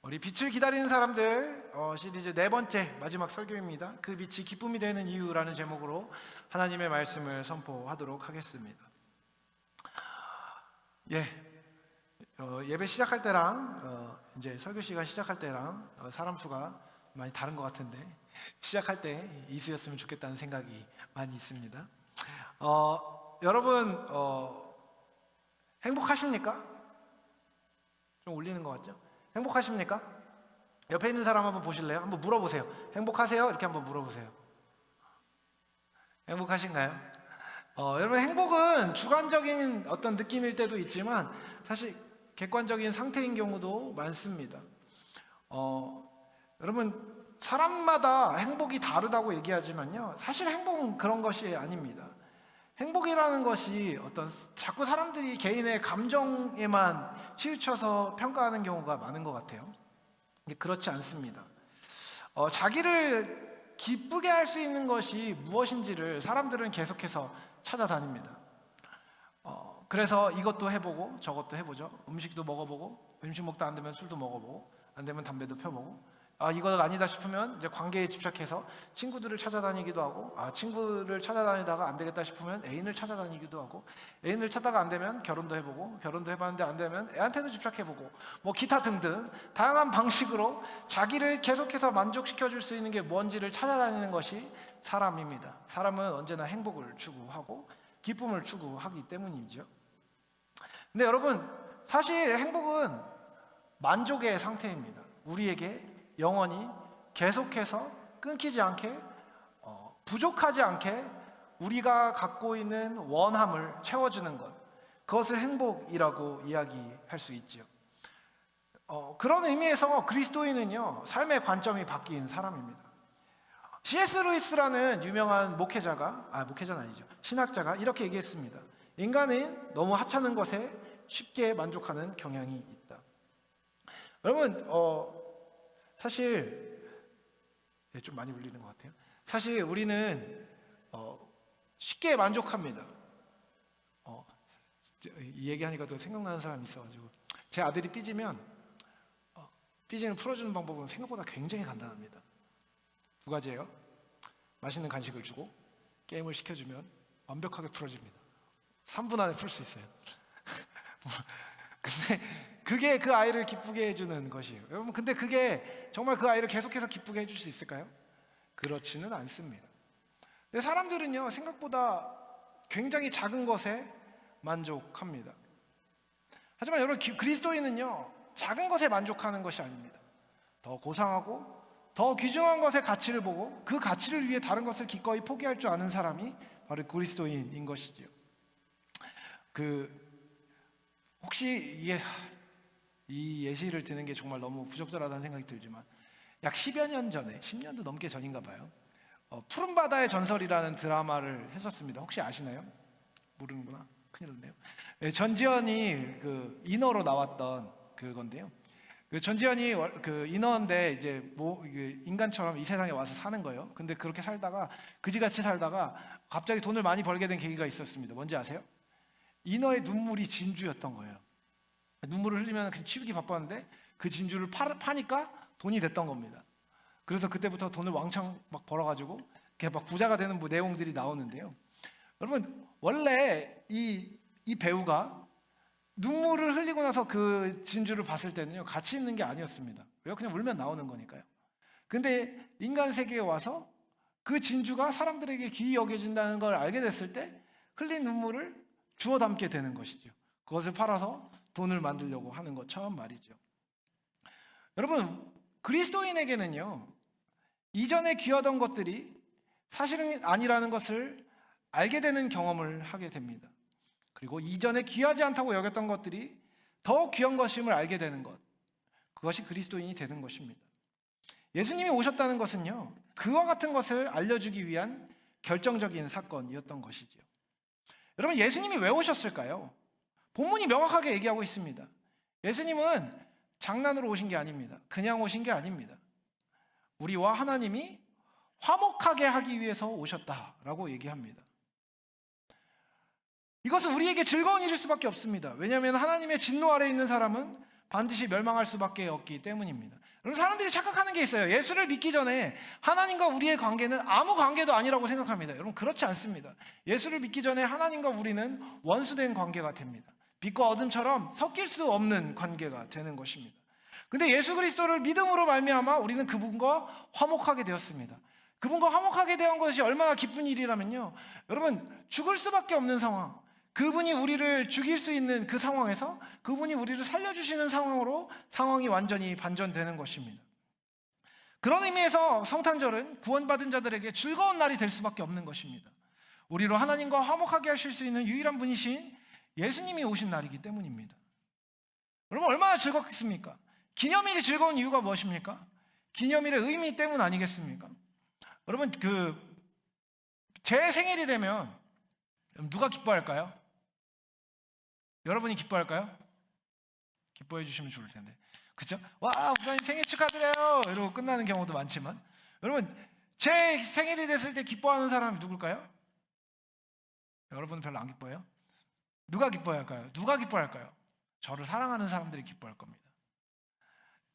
우리 빛을 기다리는 사람들 시리즈 네 번째 마지막 설교입니다. 그 빛이 기쁨이 되는 이유라는 제목으로 하나님의 말씀을 선포하도록 하겠습니다. 예배 시작할 때랑 이제 설교 시간 시작할 때랑 사람 수가 많이 다른 것 같은데 시작할 때 이수였으면 좋겠다는 생각이 많이 있습니다. 여러분 행복하십니까? 좀 울리는 것 같죠? 행복하십니까? 옆에 있는 사람 한번 보실래요? 한번 물어보세요. 행복하세요? 이렇게 한번 물어보세요. 행복하신가요? 여러분 행복은 주관적인 어떤 느낌일 때도 있지만 사실 객관적인 상태인 경우도 많습니다. 여러분 사람마다 행복이 다르다고 얘기하지만요, 사실 행복은 그런 것이 아닙니다. 행복이라는 것이 어떤 자꾸 사람들이 개인의 감정에만 치우쳐서 평가하는 경우가 많은 것 같아요. 근데 그렇지 않습니다. 자기를 기쁘게 할 수 있는 것이 무엇인지를 사람들은 계속해서 찾아다닙니다. 그래서 이것도 해보고 저것도 해보죠. 음식도 먹어보고, 음식 먹다 안 되면 술도 먹어보고, 안 되면 담배도 펴보고, 이거 아니다 싶으면 이제 관계에 집착해서 친구들을 찾아다니기도 하고, 친구를 찾아다니다가 안 되겠다 싶으면 애인을 찾아다니기도 하고, 애인을 찾다가 안 되면 결혼도 해보고, 결혼도 해봤는데 안 되면 애한테도 집착해보고, 뭐 기타 등등 다양한 방식으로 자기를 계속해서 만족시켜 줄 수 있는 게 뭔지를 찾아다니는 것이 사람입니다. 사람은 언제나 행복을 추구하고 기쁨을 추구하기 때문이죠. 근데 여러분 사실 행복은 만족의 상태입니다. 우리에게 영원히 계속해서 끊기지 않게 부족하지 않게 우리가 갖고 있는 원함을 채워주는 것, 그것을 행복이라고 이야기할 수 있죠. 그런 의미에서 그리스도인은요, 삶의 관점이 바뀐 사람입니다. C.S. 루이스라는 유명한 목회자는 아니죠, 신학자가 이렇게 얘기했습니다. 인간은 너무 하찮은 것에 쉽게 만족하는 경향이 있다. 여러분 사실 좀 많이 울리는 것 같아요. 사실 우리는 쉽게 만족합니다. 이 얘기하니까 또 생각나는 사람이 있어가지고, 제 아들이 삐지면 삐지는 풀어주는 방법은 생각보다 굉장히 간단합니다. 두 가지예요. 맛있는 간식을 주고 게임을 시켜주면 완벽하게 풀어집니다. 3분 안에 풀 수 있어요. 근데 그게 그 아이를 기쁘게 해주는 것이에요. 여러분 근데 그게 정말 그 아이를 계속해서 기쁘게 해줄 수 있을까요? 그렇지는 않습니다. 근데 사람들은요, 생각보다 굉장히 작은 것에 만족합니다. 하지만 여러분 그리스도인은요, 작은 것에 만족하는 것이 아닙니다. 더 고상하고 더 귀중한 것의 가치를 보고 그 가치를 위해 다른 것을 기꺼이 포기할 줄 아는 사람이 바로 그리스도인인 것이지요. 혹시 이 예시를 드는 게 정말 너무 부적절하다는 생각이 들지만, 약 10여 년 전에, 10년도 넘게 전인가 봐요, 푸른 바다의 전설이라는 드라마를 했었습니다. 혹시 아시나요? 모르는구나. 큰일 났네요. 전지현이 인어로 나왔던 그건데요. 전지현이 인어인데 이제 인간처럼 이 세상에 와서 사는 거예요. 근데 그렇게 살다가 그지같이 살다가 갑자기 돈을 많이 벌게 된 계기가 있었습니다. 뭔지 아세요? 인어의 눈물이 진주였던 거예요. 눈물을 흘리면 치우기 바빴는데 그 진주를 파니까 돈이 됐던 겁니다. 그래서 그때부터 돈을 왕창 막 벌어가지고 막 부자가 되는 내용들이 나오는데요. 여러분 원래 이 배우가 눈물을 흘리고 나서 그 진주를 봤을 때는요, 가치 있는 게 아니었습니다. 왜요? 그냥 울면 나오는 거니까요. 근데 인간 세계에 와서 그 진주가 사람들에게 귀히 여겨진다는 걸 알게 됐을 때 흘린 눈물을 주워 담게 되는 것이죠. 그것을 팔아서 돈을 만들려고 하는 것처럼 말이죠. 여러분 그리스도인에게는요, 이전에 귀하던 것들이 사실은 아니라는 것을 알게 되는 경험을 하게 됩니다. 그리고 이전에 귀하지 않다고 여겼던 것들이 더 귀한 것임을 알게 되는 것, 그것이 그리스도인이 되는 것입니다. 예수님이 오셨다는 것은요, 그와 같은 것을 알려주기 위한 결정적인 사건이었던 것이죠. 여러분 예수님이 왜 오셨을까요? 본문이 명확하게 얘기하고 있습니다. 예수님은 장난으로 오신 게 아닙니다. 그냥 오신 게 아닙니다. 우리와 하나님이 화목하게 하기 위해서 오셨다라고 얘기합니다. 이것은 우리에게 즐거운 일일 수밖에 없습니다. 왜냐하면 하나님의 진노 아래에 있는 사람은 반드시 멸망할 수밖에 없기 때문입니다. 여러분, 사람들이 착각하는 게 있어요. 예수를 믿기 전에 하나님과 우리의 관계는 아무 관계도 아니라고 생각합니다. 여러분, 그렇지 않습니다. 예수를 믿기 전에 하나님과 우리는 원수된 관계가 됩니다. 빛과 어둠처럼 섞일 수 없는 관계가 되는 것입니다. 근데 예수 그리스도를 믿음으로 말미암아 우리는 그분과 화목하게 되었습니다. 그분과 화목하게 된 것이 얼마나 기쁜 일이라면요, 여러분, 죽을 수밖에 없는 상황, 그분이 우리를 죽일 수 있는 그 상황에서 그분이 우리를 살려주시는 상황으로 상황이 완전히 반전되는 것입니다. 그런 의미에서 성탄절은 구원받은 자들에게 즐거운 날이 될 수밖에 없는 것입니다. 우리로 하나님과 화목하게 하실 수 있는 유일한 분이신 예수님이 오신 날이기 때문입니다. 여러분, 얼마나 즐겁겠습니까? 기념일이 즐거운 이유가 무엇입니까? 기념일의 의미 때문 아니겠습니까? 여러분, 제 생일이 되면 누가 기뻐할까요? 여러분이 기뻐할까요? 기뻐해 주시면 좋을 텐데, 그죠? 와, 목사님 생일 축하드려요 이러고 끝나는 경우도 많지만, 여러분, 제 생일이 됐을 때 기뻐하는 사람이 누굴까요? 여러분은 별로 안 기뻐해요? 누가 기뻐할까요? 누가 기뻐할까요? 저를 사랑하는 사람들이 기뻐할 겁니다.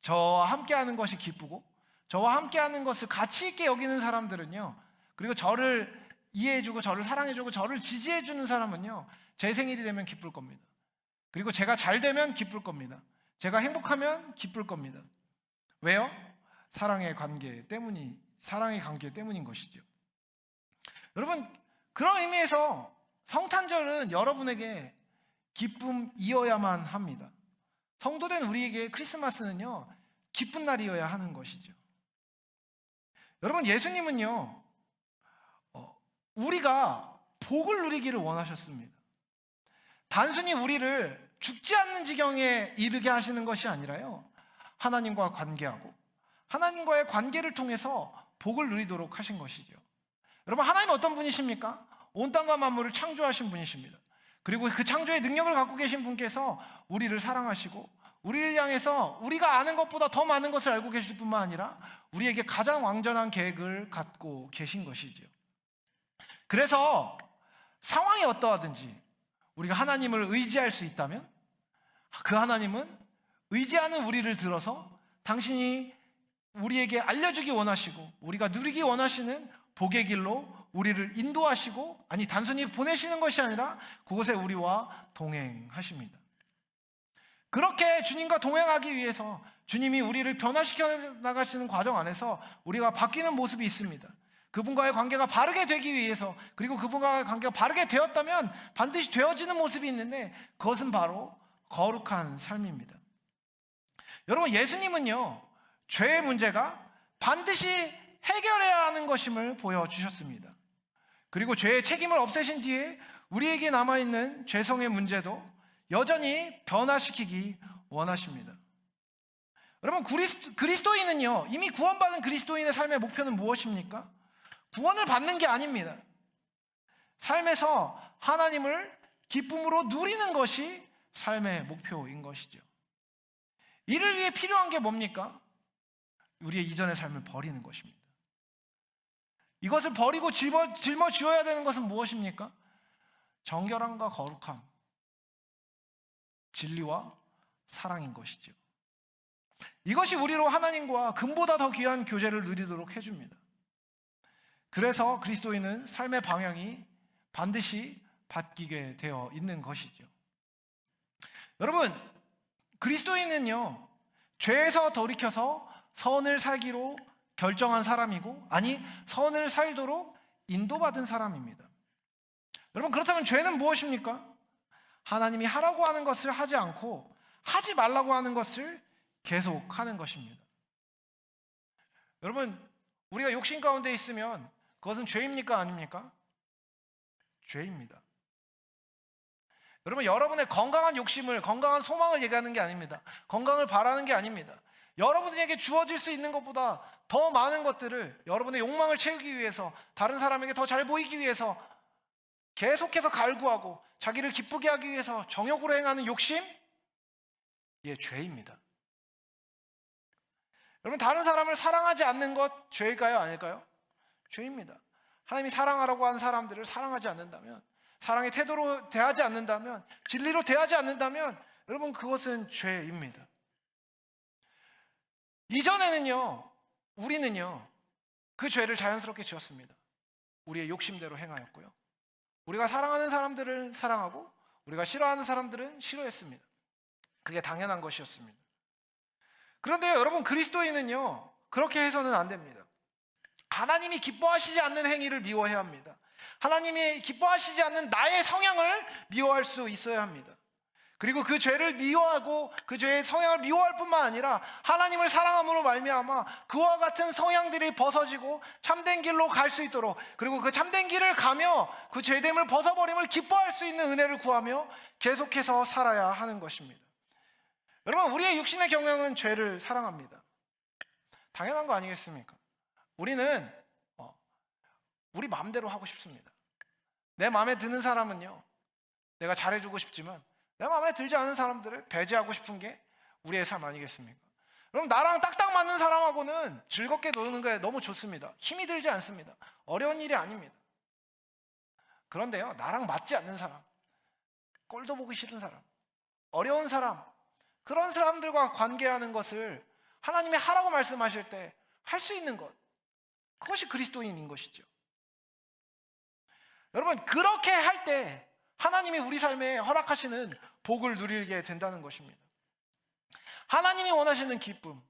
저와 함께하는 것이 기쁘고 저와 함께하는 것을 가치 있게 여기는 사람들은요, 그리고 저를 이해해주고 저를 사랑해주고 저를 지지해주는 사람은요, 제 생일이 되면 기쁠 겁니다. 그리고 제가 잘 되면 기쁠 겁니다. 제가 행복하면 기쁠 겁니다. 왜요? 사랑의 관계 때문인 것이죠. 여러분, 그런 의미에서 성탄절은 여러분에게 기쁨이어야만 합니다. 성도된 우리에게 크리스마스는요, 기쁜 날이어야 하는 것이죠. 여러분, 예수님은요, 우리가 복을 누리기를 원하셨습니다. 단순히 우리를 죽지 않는 지경에 이르게 하시는 것이 아니라요, 하나님과 관계하고 하나님과의 관계를 통해서 복을 누리도록 하신 것이죠. 여러분, 하나님은 어떤 분이십니까? 온 땅과 만물을 창조하신 분이십니다. 그리고 그 창조의 능력을 갖고 계신 분께서 우리를 사랑하시고 우리를 향해서 우리가 아는 것보다 더 많은 것을 알고 계실 뿐만 아니라 우리에게 가장 완전한 계획을 갖고 계신 것이죠. 그래서 상황이 어떠하든지 우리가 하나님을 의지할 수 있다면 그 하나님은 의지하는 우리를 들어서 당신이 우리에게 알려주기 원하시고 우리가 누리기 원하시는 복의 길로 우리를 인도하시고, 아니 단순히 보내시는 것이 아니라 그곳에 우리와 동행하십니다. 그렇게 주님과 동행하기 위해서 주님이 우리를 변화시켜 나가시는 과정 안에서 우리가 바뀌는 모습이 있습니다. 그분과의 관계가 바르게 되기 위해서, 그리고 그분과의 관계가 바르게 되었다면 반드시 되어지는 모습이 있는데, 그것은 바로 거룩한 삶입니다. 여러분, 예수님은요, 죄의 문제가 반드시 해결해야 하는 것임을 보여주셨습니다. 그리고 죄의 책임을 없애신 뒤에 우리에게 남아있는 죄성의 문제도 여전히 변화시키기 원하십니다. 여러분, 그리스도인은요, 이미 구원받은 그리스도인의 삶의 목표는 무엇입니까? 구원을 받는 게 아닙니다. 삶에서 하나님을 기쁨으로 누리는 것이 삶의 목표인 것이죠. 이를 위해 필요한 게 뭡니까? 우리의 이전의 삶을 버리는 것입니다. 이것을 버리고 짊어지어야 되는 것은 무엇입니까? 정결함과 거룩함, 진리와 사랑인 것이죠. 이것이 우리로 하나님과 금보다 더 귀한 교제를 누리도록 해줍니다. 그래서 그리스도인은 삶의 방향이 반드시 바뀌게 되어 있는 것이죠. 여러분, 그리스도인은요, 죄에서 돌이켜서 선을 살기로 결정한 사람이고, 아니 선을 살도록 인도받은 사람입니다. 여러분, 그렇다면 죄는 무엇입니까? 하나님이 하라고 하는 것을 하지 않고 하지 말라고 하는 것을 계속하는 것입니다. 여러분, 우리가 욕심 가운데 있으면 그것은 죄입니까? 아닙니까? 죄입니다. 여러분, 여러분의 건강한 욕심을, 건강한 소망을 얘기하는 게 아닙니다. 건강을 바라는 게 아닙니다. 여러분에게 주어질 수 있는 것보다 더 많은 것들을 여러분의 욕망을 채우기 위해서, 다른 사람에게 더 잘 보이기 위해서 계속해서 갈구하고 자기를 기쁘게 하기 위해서 정욕으로 행하는 욕심, 이게 죄입니다. 여러분, 다른 사람을 사랑하지 않는 것 죄일까요? 아닐까요? 죄입니다. 하나님이 사랑하라고 한 사람들을 사랑하지 않는다면, 사랑의 태도로 대하지 않는다면, 진리로 대하지 않는다면 여러분, 그것은 죄입니다. 이전에는요, 우리는요, 그 죄를 자연스럽게 지었습니다. 우리의 욕심대로 행하였고요. 우리가 사랑하는 사람들을 사랑하고 우리가 싫어하는 사람들은 싫어했습니다. 그게 당연한 것이었습니다. 그런데 여러분, 그리스도인은요, 그렇게 해서는 안 됩니다. 하나님이 기뻐하시지 않는 행위를 미워해야 합니다. 하나님이 기뻐하시지 않는 나의 성향을 미워할 수 있어야 합니다. 그리고 그 죄를 미워하고 그 죄의 성향을 미워할 뿐만 아니라 하나님을 사랑함으로 말미암아 그와 같은 성향들이 벗어지고 참된 길로 갈 수 있도록, 그리고 그 참된 길을 가며 그 죄됨을 벗어버림을 기뻐할 수 있는 은혜를 구하며 계속해서 살아야 하는 것입니다. 여러분, 우리의 육신의 경향은 죄를 사랑합니다. 당연한 거 아니겠습니까? 우리는 우리 마음대로 하고 싶습니다. 내 마음에 드는 사람은요, 내가 잘해주고 싶지만 내 마음에 들지 않은 사람들을 배제하고 싶은 게 우리의 삶 아니겠습니까? 그럼 나랑 딱딱 맞는 사람하고는 즐겁게 노는 게 너무 좋습니다. 힘이 들지 않습니다. 어려운 일이 아닙니다. 그런데요, 나랑 맞지 않는 사람, 꼴도 보기 싫은 사람, 어려운 사람, 그런 사람들과 관계하는 것을 하나님이 하라고 말씀하실 때 할 수 있는 것, 그것이 그리스도인인 것이죠. 여러분, 그렇게 할 때 하나님이 우리 삶에 허락하시는 복을 누리게 된다는 것입니다. 하나님이 원하시는 기쁨,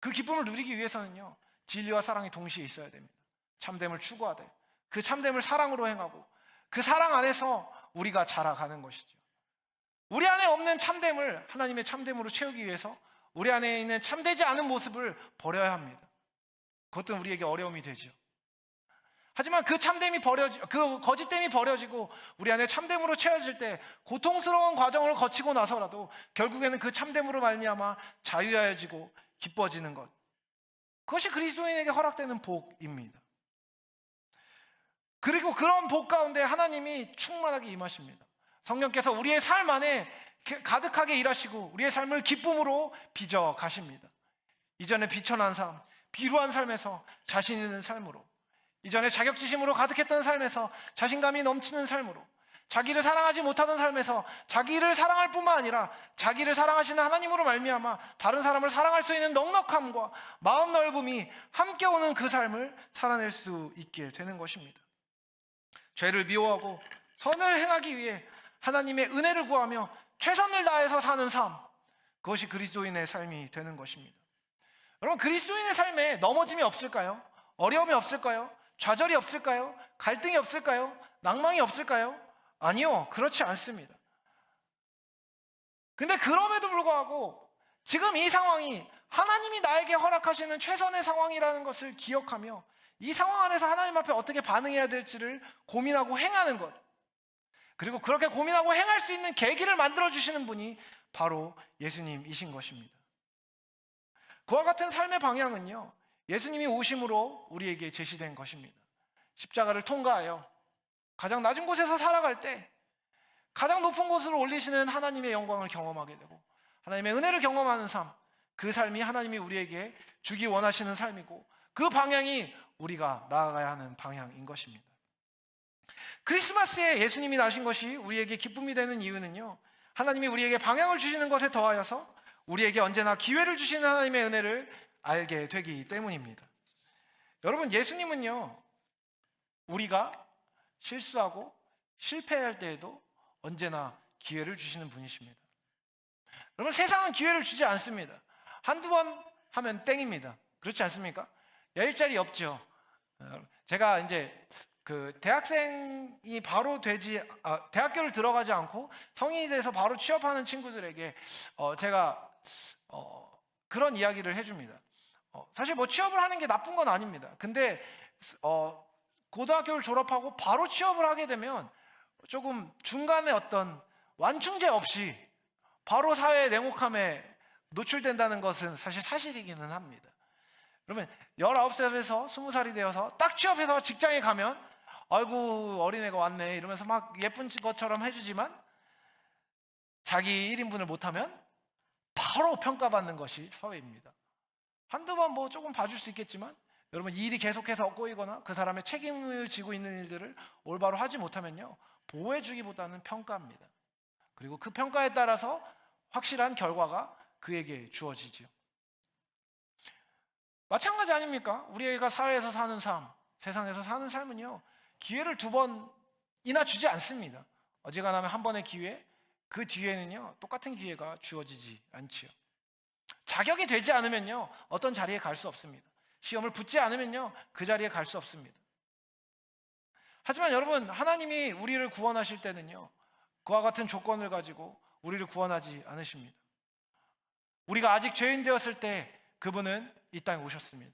그 기쁨을 누리기 위해서는요, 진리와 사랑이 동시에 있어야 됩니다. 참됨을 추구하되 그 참됨을 사랑으로 행하고 그 사랑 안에서 우리가 자라가는 것이죠. 우리 안에 없는 참됨을 하나님의 참됨으로 채우기 위해서 우리 안에 있는 참되지 않은 모습을 버려야 합니다. 그것도 우리에게 어려움이 되죠. 하지만 그 거짓됨이 버려지고 우리 안에 참됨으로 채워질 때 고통스러운 과정을 거치고 나서라도 결국에는 그 참됨으로 말미암아 자유하여지고 기뻐지는 것, 그것이 그리스도인에게 허락되는 복입니다. 그리고 그런 복 가운데 하나님이 충만하게 임하십니다. 성령께서 우리의 삶 안에 가득하게 일하시고 우리의 삶을 기쁨으로 빚어 가십니다. 이전에 비천한 삶, 비루한 삶에서 자신 있는 삶으로, 이전에 자격지심으로 가득했던 삶에서 자신감이 넘치는 삶으로, 자기를 사랑하지 못하던 삶에서 자기를 사랑할 뿐만 아니라 자기를 사랑하시는 하나님으로 말미암아 다른 사람을 사랑할 수 있는 넉넉함과 마음 넓음이 함께 오는 그 삶을 살아낼 수 있게 되는 것입니다. 죄를 미워하고 선을 행하기 위해 하나님의 은혜를 구하며 최선을 다해서 사는 삶, 그것이 그리스도인의 삶이 되는 것입니다. 여러분, 그리스도인의 삶에 넘어짐이 없을까요? 어려움이 없을까요? 좌절이 없을까요? 갈등이 없을까요? 낭망이 없을까요? 아니요, 그렇지 않습니다. 근데 그럼에도 불구하고 지금 이 상황이 하나님이 나에게 허락하시는 최선의 상황이라는 것을 기억하며 이 상황 안에서 하나님 앞에 어떻게 반응해야 될지를 고민하고 행하는 것, 그리고 그렇게 고민하고 행할 수 있는 계기를 만들어주시는 분이 바로 예수님이신 것입니다. 그와 같은 삶의 방향은요, 예수님이 오심으로 우리에게 제시된 것입니다. 십자가를 통과하여 가장 낮은 곳에서 살아갈 때 가장 높은 곳으로 올리시는 하나님의 영광을 경험하게 되고 하나님의 은혜를 경험하는 삶, 그 삶이 하나님이 우리에게 주기 원하시는 삶이고 그 방향이 우리가 나아가야 하는 방향인 것입니다. 크리스마스에 예수님이 나신 것이 우리에게 기쁨이 되는 이유는요, 하나님이 우리에게 방향을 주시는 것에 더하여서 우리에게 언제나 기회를 주시는 하나님의 은혜를 알게 되기 때문입니다. 여러분, 예수님은요, 우리가 실수하고 실패할 때에도 언제나 기회를 주시는 분이십니다. 여러분, 세상은 기회를 주지 않습니다. 한두 번 하면 땡입니다. 그렇지 않습니까? 여일자리 없죠. 제가 이제 대학생이 바로 대학교를 들어가지 않고 성인이 돼서 바로 취업하는 친구들에게 제가 그런 이야기를 해줍니다. 사실 뭐 취업을 하는 게 나쁜 건 아닙니다. 근데 고등학교를 졸업하고 바로 취업을 하게 되면 조금 중간에 어떤 완충제 없이 바로 사회의 냉혹함에 노출된다는 것은 사실 사실이기는 합니다. 그러면 19살에서 20살이 되어서 딱 취업해서 직장에 가면 아이고 어린애가 왔네 이러면서 막 예쁜 것처럼 해주지만 자기 1인분을 못하면 바로 평가받는 것이 사회입니다. 한두 번 뭐 조금 봐줄 수 있겠지만 여러분, 이 일이 계속해서 엇고이거나 그 사람의 책임을 지고 있는 일들을 올바로 하지 못하면요, 보호해주기보다는 평가합니다. 그리고 그 평가에 따라서 확실한 결과가 그에게 주어지죠. 마찬가지 아닙니까? 우리가 사회에서 사는 삶, 세상에서 사는 삶은요, 기회를 2번이나 주지 않습니다. 어지간하면 한 번의 기회, 그 뒤에는요 똑같은 기회가 주어지지 않지요. 자격이 되지 않으면요 어떤 자리에 갈 수 없습니다. 시험을 붙지 않으면요 그 자리에 갈 수 없습니다. 하지만 여러분, 하나님이 우리를 구원하실 때는요 그와 같은 조건을 가지고 우리를 구원하지 않으십니다. 우리가 아직 죄인 되었을 때 그분은 이 땅에 오셨습니다.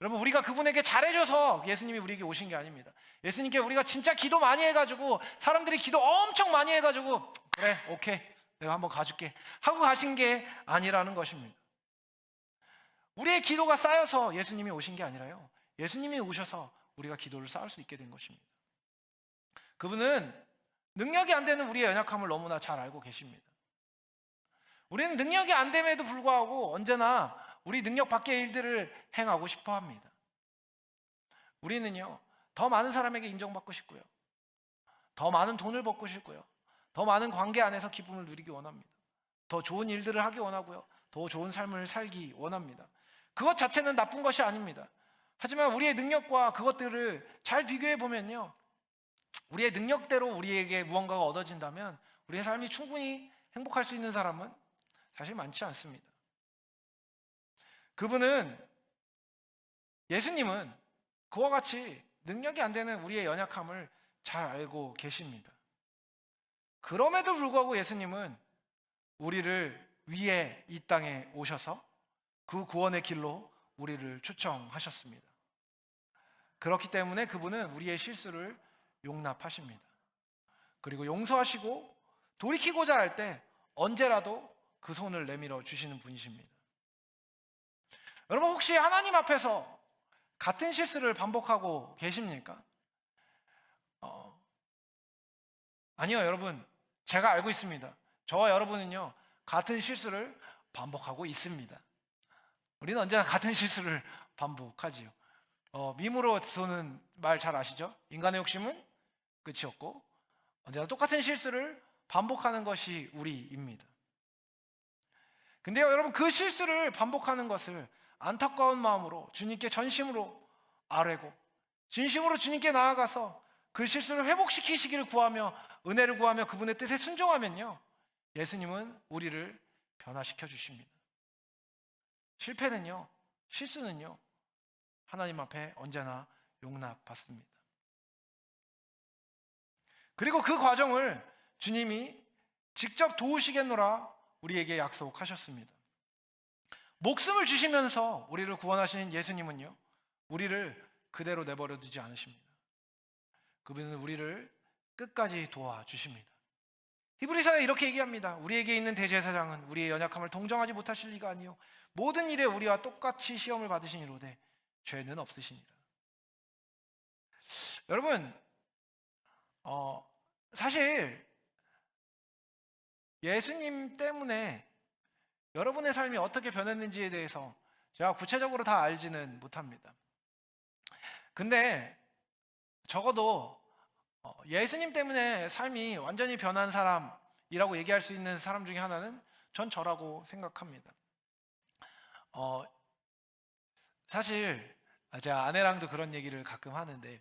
여러분, 우리가 그분에게 잘해줘서 예수님이 우리에게 오신 게 아닙니다. 예수님께 우리가 진짜 기도 많이 해가지고, 사람들이 기도 엄청 많이 해가지고 그래 오케이 내가 한번 가줄게 하고 가신 게 아니라는 것입니다. 우리의 기도가 쌓여서 예수님이 오신 게 아니라요, 예수님이 오셔서 우리가 기도를 쌓을 수 있게 된 것입니다. 그분은 능력이 안 되는 우리의 연약함을 너무나 잘 알고 계십니다. 우리는 능력이 안 됨에도 불구하고 언제나 우리 능력 밖의 일들을 행하고 싶어 합니다. 우리는요 더 많은 사람에게 인정받고 싶고요, 더 많은 돈을 벌고 싶고요, 더 많은 관계 안에서 기쁨을 누리기 원합니다. 더 좋은 일들을 하기 원하고요, 더 좋은 삶을 살기 원합니다. 그것 자체는 나쁜 것이 아닙니다. 하지만 우리의 능력과 그것들을 잘 비교해 보면요, 우리의 능력대로 우리에게 무언가가 얻어진다면 우리의 삶이 충분히 행복할 수 있는 사람은 사실 많지 않습니다. 예수님은 그와 같이 능력이 안 되는 우리의 연약함을 잘 알고 계십니다. 그럼에도 불구하고 예수님은 우리를 위해 이 땅에 오셔서 그 구원의 길로 우리를 초청하셨습니다. 그렇기 때문에 그분은 우리의 실수를 용납하십니다. 그리고 용서하시고 돌이키고자 할 때 언제라도 그 손을 내밀어 주시는 분이십니다. 여러분, 혹시 하나님 앞에서 같은 실수를 반복하고 계십니까? 아니요, 여러분. 제가 알고 있습니다. 저와 여러분은요 같은 실수를 반복하고 있습니다. 우리는 언제나 같은 실수를 반복하지요. 미무로 쏘는 말 잘 아시죠? 인간의 욕심은 끝이 없고 언제나 똑같은 실수를 반복하는 것이 우리입니다. 근데요, 여러분, 그 실수를 반복하는 것을 안타까운 마음으로 주님께 전심으로 아뢰고 진심으로 주님께 나아가서 그 실수를 회복시키시기를 구하며 은혜를 구하며 그분의 뜻에 순종하면요, 예수님은 우리를 변화시켜 주십니다. 실수는요 하나님 앞에 언제나 용납받습니다. 그리고 그 과정을 주님이 직접 도우시겠노라 우리에게 약속하셨습니다. 목숨을 주시면서 우리를 구원하신 예수님은요 우리를 그대로 내버려 두지 않으십니다. 그분은 우리를 끝까지 도와주십니다. 히브리서에 이렇게 얘기합니다. 우리에게 있는 대제사장은 우리의 연약함을 동정하지 못하실 리가 아니요 모든 일에 우리와 똑같이 시험을 받으시니로되 죄는 없으시니라. 여러분, 사실 예수님 때문에 여러분의 삶이 어떻게 변했는지에 대해서 제가 구체적으로 다 알지는 못합니다. 근데 적어도 예수님 때문에 삶이 완전히 변한 사람이라고 얘기할 수 있는 사람 중에 하나는 전 저라고 생각합니다. 사실 제가 아내랑도 그런 얘기를 가끔 하는데,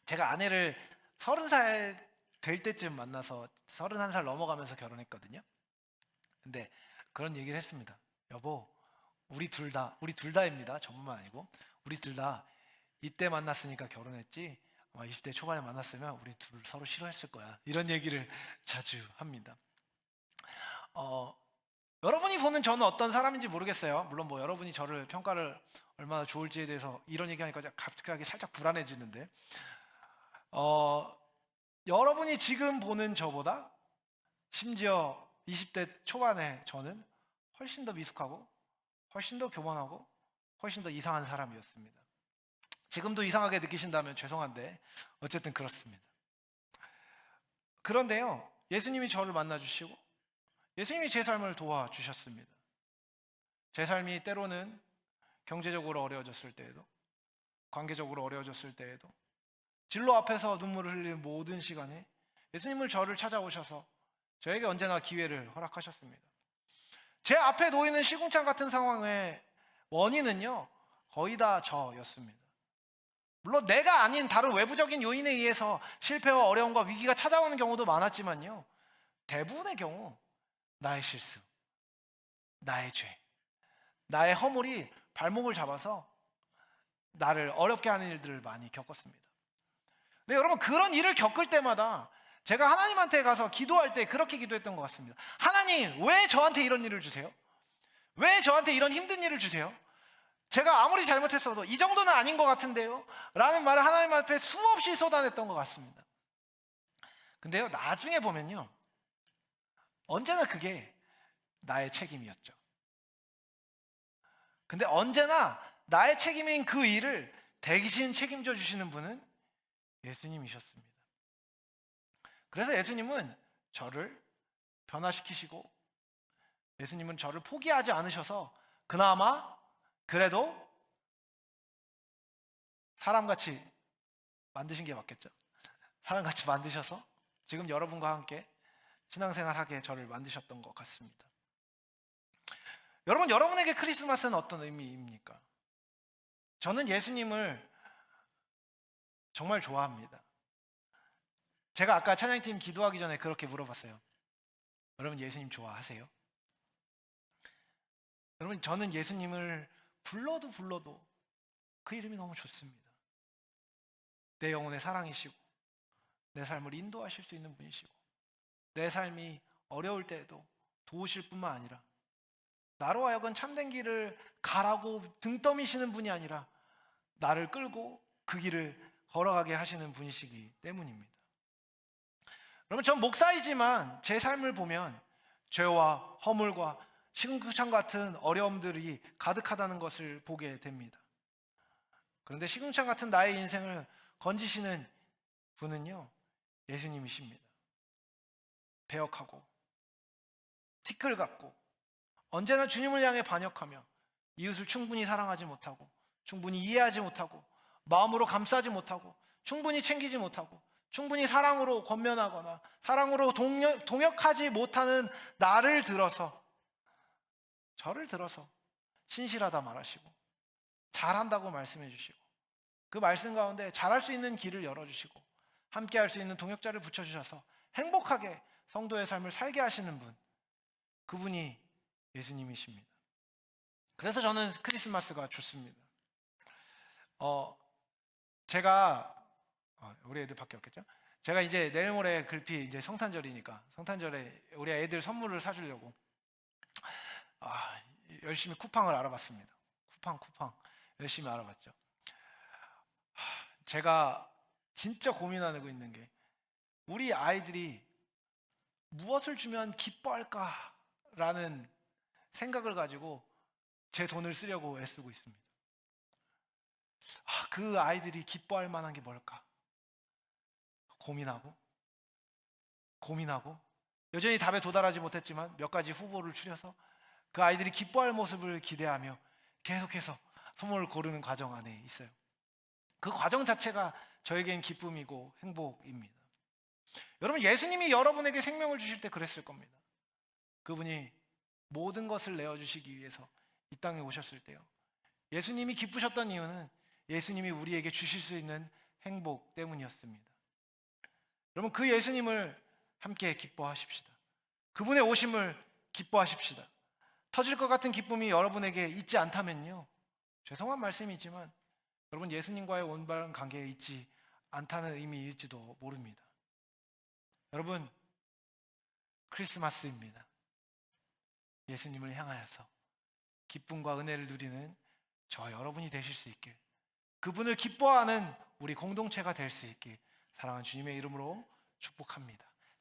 제가 아내를 30살 될 때쯤 만나서 31살 넘어가면서 결혼했거든요. 근데 그런 얘기를 했습니다. 여보, 우리 둘 다입니다. 저뿐만 아니고 우리 둘 다 이때 만났으니까 결혼했지, 20대 초반에 만났으면 우리 둘 서로 싫어했을 거야. 이런 얘기를 자주 합니다. 여러분이 보는 저는 어떤 사람인지 모르겠어요. 물론 뭐 여러분이 저를 평가를 얼마나 좋을지에 대해서 이런 얘기하니까 갑자기 살짝 불안해지는데, 여러분이 지금 보는 저보다 심지어 20대 초반에 저는 훨씬 더 미숙하고 훨씬 더 교만하고 훨씬 더 이상한 사람이었습니다. 지금도 이상하게 느끼신다면 죄송한데 어쨌든 그렇습니다. 그런데요, 예수님이 저를 만나주시고 예수님이 제 삶을 도와주셨습니다. 제 삶이 때로는 경제적으로 어려워졌을 때에도, 관계적으로 어려워졌을 때에도, 진로 앞에서 눈물을 흘리는 모든 시간에 예수님을 저를 찾아오셔서 저에게 언제나 기회를 허락하셨습니다. 제 앞에 놓이는 시궁창 같은 상황에 원인은요, 거의 다 저였습니다. 물론 내가 아닌 다른 외부적인 요인에 의해서 실패와 어려움과 위기가 찾아오는 경우도 많았지만요, 대부분의 경우 나의 실수, 나의 죄, 나의 허물이 발목을 잡아서 나를 어렵게 하는 일들을 많이 겪었습니다. 근데 여러분, 그런 일을 겪을 때마다 제가 하나님한테 가서 기도할 때 그렇게 기도했던 것 같습니다. 하나님, 왜 저한테 이런 일을 주세요? 왜 저한테 이런 힘든 일을 주세요? 제가 아무리 잘못했어도 이 정도는 아닌 것 같은데요? 라는 말을 하나님 앞에 수없이 쏟아냈던 것 같습니다. 근데요, 나중에 보면요, 언제나 그게 나의 책임이었죠. 근데 언제나 나의 책임인 그 일을 대신 책임져 주시는 분은 예수님이셨습니다. 그래서 예수님은 저를 변화시키시고, 예수님은 저를 포기하지 않으셔서 그나마 그래도 사람같이 만드신 게 맞겠죠. 사람같이 만드셔서 지금 여러분과 함께 신앙생활하게 저를 만드셨던 것 같습니다. 여러분, 여러분에게 크리스마스는 어떤 의미입니까? 저는 예수님을 정말 좋아합니다. 제가 아까 찬양팀 기도하기 전에 그렇게 물어봤어요. 여러분, 예수님 좋아하세요? 여러분, 저는 예수님을 불러도 그 이름이 너무 좋습니다. 내 영혼의 사랑이시고, 내 삶을 인도하실 수 있는 분이시고, 내 삶이 어려울 때에도 도우실 뿐만 아니라 나로 하여금 참된 길을 가라고 등 떠미시는 분이 아니라 나를 끌고 그 길을 걸어가게 하시는 분이시기 때문입니다. 여러분, 전 목사이지만 제 삶을 보면 죄와 허물과 시궁창 같은 어려움들이 가득하다는 것을 보게 됩니다. 그런데 시궁창 같은 나의 인생을 건지시는 분은요, 예수님이십니다. 배역하고 티끌 같고 언제나 주님을 향해 반역하며 이웃을 충분히 사랑하지 못하고, 충분히 이해하지 못하고, 마음으로 감싸지 못하고, 충분히 챙기지 못하고, 충분히 사랑으로 권면하거나 사랑으로 동역하지 못하는 나를 들어서, 저를 들어서 신실하다 말하시고 잘한다고 말씀해 주시고, 그 말씀 가운데 잘할 수 있는 길을 열어주시고 함께 할 수 있는 동역자를 붙여주셔서 행복하게 성도의 삶을 살게 하시는 분, 그분이 예수님이십니다. 그래서 저는 크리스마스가 좋습니다. 제가 우리 애들밖에 없겠죠? 제가 이제 내일 모레 글피 이제 성탄절이니까 성탄절에 우리 애들 선물을 사주려고 열심히 쿠팡을 알아봤습니다. 쿠팡 열심히 알아봤죠. 제가 진짜 고민하고 있는 게, 우리 아이들이 무엇을 주면 기뻐할까라는 생각을 가지고 제 돈을 쓰려고 애쓰고 있습니다. 그 아이들이 기뻐할 만한 게 뭘까? 고민하고 여전히 답에 도달하지 못했지만 몇 가지 후보를 추려서 그 아이들이 기뻐할 모습을 기대하며 계속해서 선물을 고르는 과정 안에 있어요. 그 과정 자체가 저에겐 기쁨이고 행복입니다. 여러분, 예수님이 여러분에게 생명을 주실 때 그랬을 겁니다. 그분이 모든 것을 내어주시기 위해서 이 땅에 오셨을 때요, 예수님이 기쁘셨던 이유는 예수님이 우리에게 주실 수 있는 행복 때문이었습니다. 여러분, 그 예수님을 함께 기뻐하십시다. 그분의 오심을 기뻐하십시다. 터질 것 같은 기쁨이 여러분에게 있지 않다면요, 죄송한 말씀이지만 여러분, 예수님과의 올바른 관계에 있지 않다는 의미일지도 모릅니다. 여러분, 크리스마스입니다. 예수님을 향하여서 기쁨과 은혜를 누리는 저 여러분이 되실 수 있길, 그분을 기뻐하는 우리 공동체가 될 수 있길 사랑하는 주님의 이름으로 축복합니다.